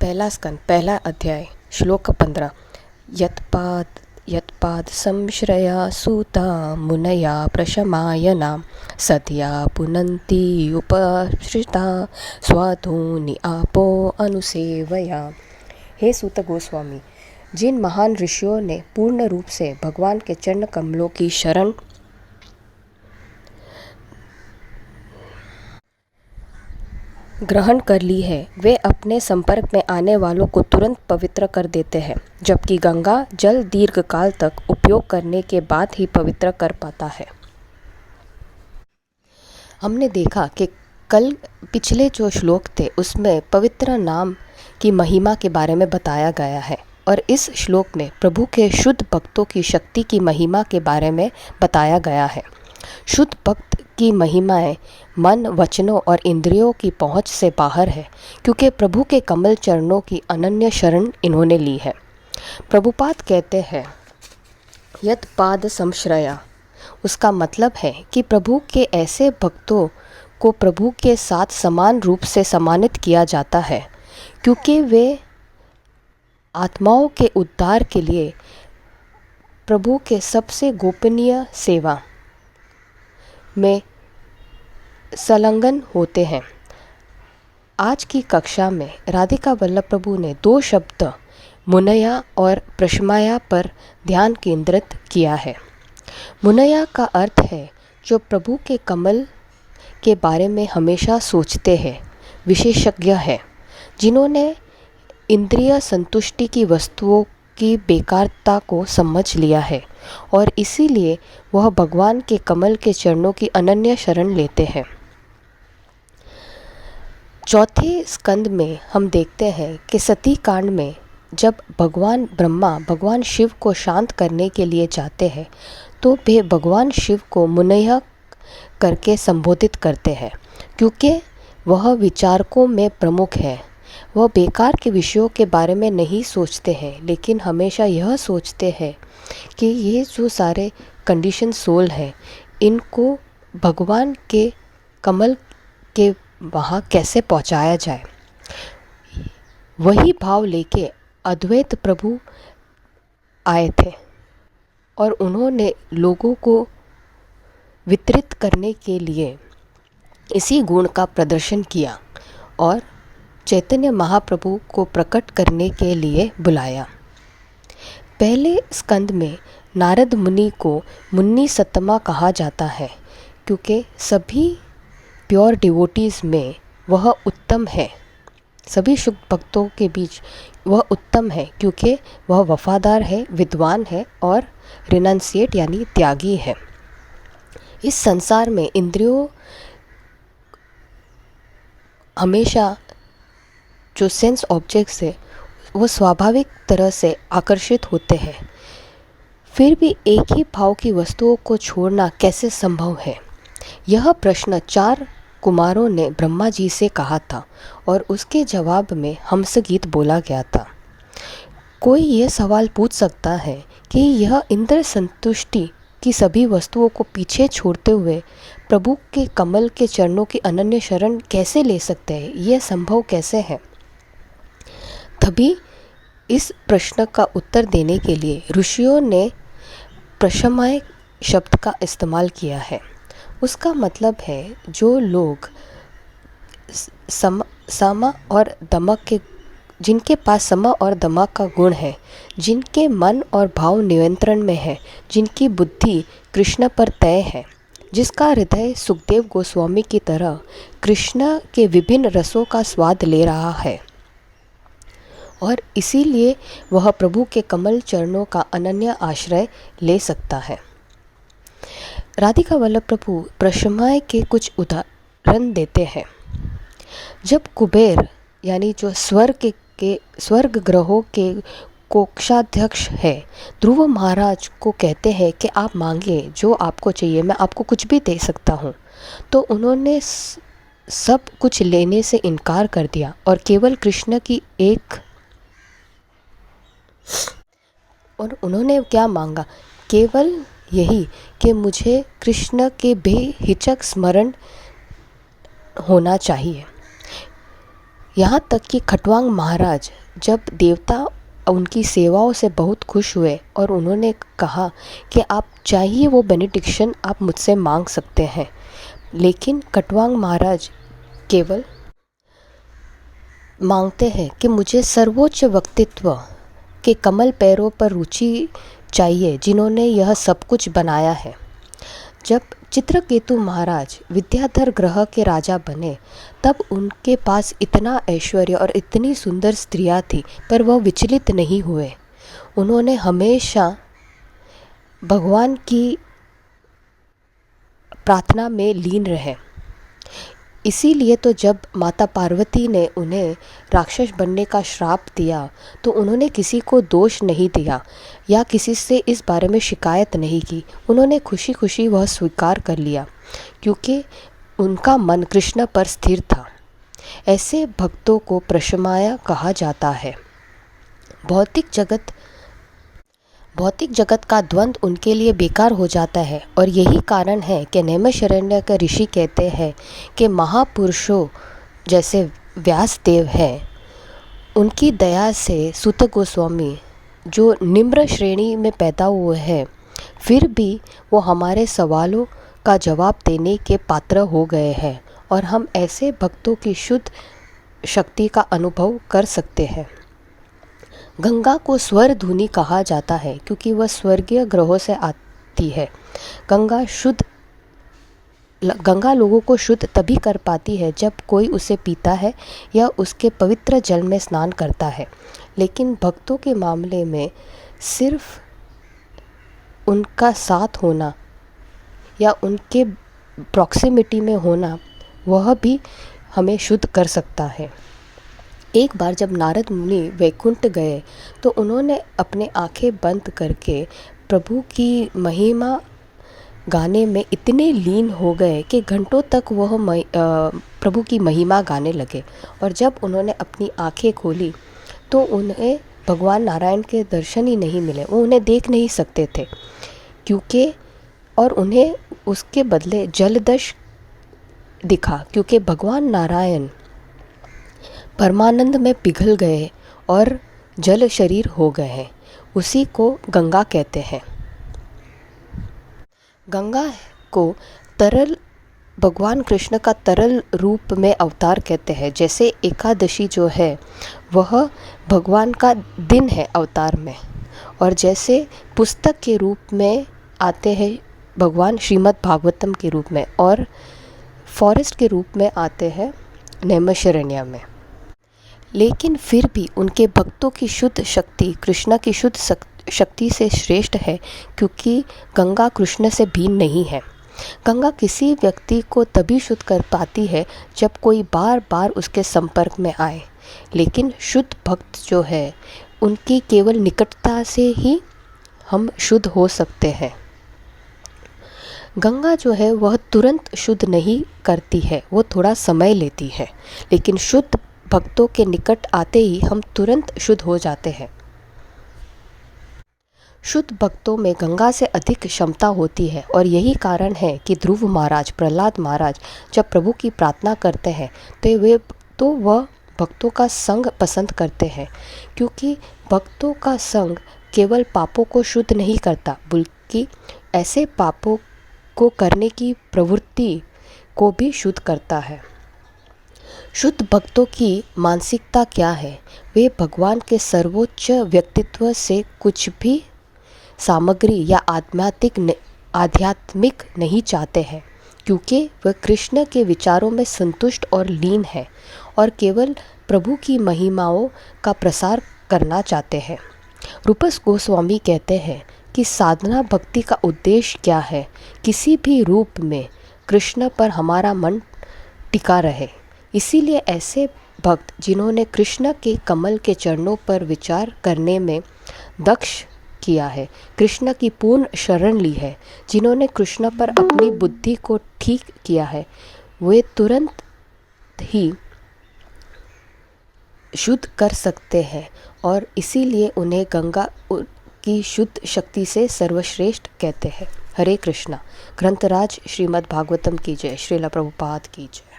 पहला स्कंद पहला अध्याय श्लोक 15। यत्पाद संश्रया सूता मुनया प्रशमायना सत्या पुनन्ति उपश्रिता स्वाधूनि आपो अनुसेवया। हे सूत गोस्वामी, जिन महान ऋषियों ने पूर्ण रूप से भगवान के चरण कमलों की शरण ग्रहण कर ली है, वे अपने संपर्क में आने वालों को तुरंत पवित्र कर देते हैं, जबकि गंगा जल दीर्घ काल तक उपयोग करने के बाद ही पवित्र कर पाता है। हमने देखा कि कल पिछले जो श्लोक थे उसमें पवित्र नाम की महिमा के बारे में बताया गया है, और इस श्लोक में प्रभु के शुद्ध भक्तों की शक्ति की महिमा के बारे में बताया गया है। शुद्ध भक्त की महिमाएं मन, वचनों और इंद्रियों की पहुंच से बाहर है, क्योंकि प्रभु के कमल चरणों की अनन्य शरण इन्होंने ली है। प्रभुपाद कहते हैं यत पाद संश्रया, उसका मतलब है कि प्रभु के ऐसे भक्तों को प्रभु के साथ समान रूप से सम्मानित किया जाता है, क्योंकि वे आत्माओं के उद्धार के लिए प्रभु के सबसे गोपनीय सेवा में संलग्न होते हैं। आज की कक्षा में राधिका वल्लभ प्रभु ने दो शब्द मुनया और प्रशमाया पर ध्यान केंद्रित किया है। मुनया का अर्थ है जो प्रभु के कमल के बारे में हमेशा सोचते हैं, विशेषज्ञ है, जिन्होंने इंद्रिय संतुष्टि की वस्तुओं की बेकारता को समझ लिया है और इसीलिए वह भगवान के कमल के चरणों की अनन्य शरण लेते हैं। चौथे स्कंद में हम देखते हैं कि सती कांड में जब भगवान ब्रह्मा भगवान शिव को शांत करने के लिए जाते हैं तो वे भगवान शिव को मुनया करके संबोधित करते हैं, क्योंकि वह विचारकों में प्रमुख है। वह बेकार के विषयों के बारे में नहीं सोचते हैं, लेकिन हमेशा यह सोचते हैं कि ये जो सारे कंडीशन सोल हैं इनको भगवान के कमल के वहाँ कैसे पहुँचाया जाए। वही भाव लेके अद्वैत प्रभु आए थे और उन्होंने लोगों को वितरित करने के लिए इसी गुण का प्रदर्शन किया और चैतन्य महाप्रभु को प्रकट करने के लिए बुलाया। पहले स्कंद में नारद मुनि को मुन्नी सत्तमा कहा जाता है, क्योंकि सभी प्योर डिवोटीज़ में वह उत्तम है, सभी शुद्ध भक्तों के बीच वह उत्तम है, क्योंकि वह वफादार है, विद्वान है और रिनंसिएट यानी त्यागी है। इस संसार में इंद्रियों हमेशा जो सेंस ऑब्जेक्ट्स है वो स्वाभाविक तरह से आकर्षित होते हैं, फिर भी एक ही भाव की वस्तुओं को छोड़ना कैसे संभव है? यह प्रश्न 4 कुमारों ने ब्रह्मा जी से कहा था और उसके जवाब में हंस गीत बोला गया था। कोई यह सवाल पूछ सकता है कि यह इंद्र संतुष्टि की सभी वस्तुओं को पीछे छोड़ते हुए प्रभु के कमल के चरणों की अनन्य शरण कैसे ले सकते हैं? यह संभव कैसे है? तभी इस प्रश्न का उत्तर देने के लिए ऋषियों ने प्रशमाय शब्द का इस्तेमाल किया है। उसका मतलब है जो लोग सम और दमक के जिनके पास सम और दमक का गुण है, जिनके मन और भाव नियंत्रण में है, जिनकी बुद्धि कृष्ण पर तय है, जिसका हृदय सुखदेव गोस्वामी की तरह कृष्ण के विभिन्न रसों का स्वाद ले रहा है और इसीलिए वह प्रभु के कमल चरणों का अनन्य आश्रय ले सकता है। राधिका वल्लभ प्रभु प्रशमाय के कुछ उदाहरण देते हैं। जब कुबेर यानी जो स्वर्ग ग्रहों के कोषाध्यक्ष है, ध्रुव महाराज को कहते हैं कि आप मांगिए जो आपको चाहिए, मैं आपको कुछ भी दे सकता हूँ, तो उन्होंने सब कुछ लेने से इनकार कर दिया और केवल कृष्ण की और उन्होंने क्या मांगा? केवल यही कि मुझे कृष्ण के बेहिचक स्मरण होना चाहिए। यहाँ तक कि खटवांग महाराज जब देवता उनकी सेवाओं से बहुत खुश हुए और उन्होंने कहा कि आप चाहिए वो बेनिडिक्शन आप मुझसे मांग सकते हैं, लेकिन खटवांग महाराज केवल मांगते हैं कि मुझे सर्वोच्च व्यक्तित्व के कमल पैरों पर रुचि चाहिए जिन्होंने यह सब कुछ बनाया है। जब चित्रकेतु महाराज विद्याधर ग्रह के राजा बने तब उनके पास इतना ऐश्वर्य और इतनी सुंदर स्त्रियां थी, पर वह विचलित नहीं हुए। उन्होंने हमेशा भगवान की प्रार्थना में लीन रहे। इसीलिए तो जब माता पार्वती ने उन्हें राक्षस बनने का श्राप दिया तो उन्होंने किसी को दोष नहीं दिया या किसी से इस बारे में शिकायत नहीं की। उन्होंने खुशी खुशी वह स्वीकार कर लिया क्योंकि उनका मन कृष्ण पर स्थिर था। ऐसे भक्तों को प्रशमाया कहा जाता है। भौतिक जगत का द्वंद्व उनके लिए बेकार हो जाता है और यही कारण है कि नैमिषारण्य के ऋषि कहते हैं कि महापुरुषों जैसे व्यासदेव हैं, उनकी दया से सूत गोस्वामी जो निम्र श्रेणी में पैदा हुए हैं, फिर भी वो हमारे सवालों का जवाब देने के पात्र हो गए हैं और हम ऐसे भक्तों की शुद्ध शक्ति का अनुभव कर सकते हैं। गंगा को स्वर धुनी कहा जाता है क्योंकि वह स्वर्गीय ग्रहों से आती है। गंगा लोगों को शुद्ध तभी कर पाती है जब कोई उसे पीता है या उसके पवित्र जल में स्नान करता है, लेकिन भक्तों के मामले में सिर्फ उनका साथ होना या उनके प्रॉक्सिमिटी में होना वह भी हमें शुद्ध कर सकता है। एक बार जब नारद मुनि वैकुंठ गए तो उन्होंने अपने आंखें बंद करके प्रभु की महिमा गाने में इतने लीन हो गए कि घंटों तक वह प्रभु की महिमा गाने लगे। और जब उन्होंने अपनी आंखें खोली तो उन्हें भगवान नारायण के दर्शन ही नहीं मिले, वो उन्हें देख नहीं सकते थे और उन्हें उसके बदले जलदश दिखा क्योंकि भगवान नारायण परमानंद में पिघल गए और जल शरीर हो गए हैं। उसी को गंगा कहते हैं। गंगा को तरल भगवान कृष्ण का तरल रूप में अवतार कहते हैं। जैसे एकादशी जो है वह भगवान का दिन है अवतार में, और जैसे पुस्तक के रूप में आते हैं भगवान श्रीमद् भागवतम के रूप में, और फॉरेस्ट के रूप में आते हैं नैमिषारण्य में। लेकिन फिर भी उनके भक्तों की शुद्ध शक्ति कृष्ण की शुद्ध शक्ति से श्रेष्ठ है क्योंकि गंगा कृष्ण से भिन्न नहीं है। गंगा किसी व्यक्ति को तभी शुद्ध कर पाती है जब कोई बार बार उसके संपर्क में आए, लेकिन शुद्ध भक्त जो है उनकी केवल निकटता से ही हम शुद्ध हो सकते हैं। गंगा जो है वह तुरंत शुद्ध नहीं करती है, वो थोड़ा समय लेती है, लेकिन शुद्ध भक्तों के निकट आते ही हम तुरंत शुद्ध हो जाते हैं। शुद्ध भक्तों में गंगा से अधिक क्षमता होती है और यही कारण है कि ध्रुव महाराज, प्रहलाद महाराज जब प्रभु की प्रार्थना करते हैं तो वह भक्तों का संग पसंद करते हैं, क्योंकि भक्तों का संग केवल पापों को शुद्ध नहीं करता बल्कि ऐसे पापों को करने की प्रवृत्ति को भी शुद्ध करता है। शुद्ध भक्तों की मानसिकता क्या है? वे भगवान के सर्वोच्च व्यक्तित्व से कुछ भी सामग्री या आध्यात्मिक नहीं चाहते हैं, क्योंकि वह कृष्ण के विचारों में संतुष्ट और लीन है और केवल प्रभु की महिमाओं का प्रसार करना चाहते हैं। रूपस गोस्वामी कहते हैं कि साधना भक्ति का उद्देश्य क्या है? किसी भी रूप में कृष्ण पर हमारा मन टिका रहे। इसीलिए ऐसे भक्त जिन्होंने कृष्ण के कमल के चरणों पर विचार करने में दक्ष किया है, कृष्ण की पूर्ण शरण ली है, जिन्होंने कृष्ण पर अपनी बुद्धि को ठीक किया है, वे तुरंत ही शुद्ध कर सकते हैं और इसीलिए उन्हें गंगा की शुद्ध शक्ति से सर्वश्रेष्ठ कहते हैं। हरे कृष्णा। ग्रंथराज श्रीमद् भागवतम की जय। श्रील प्रभुपाद की जय।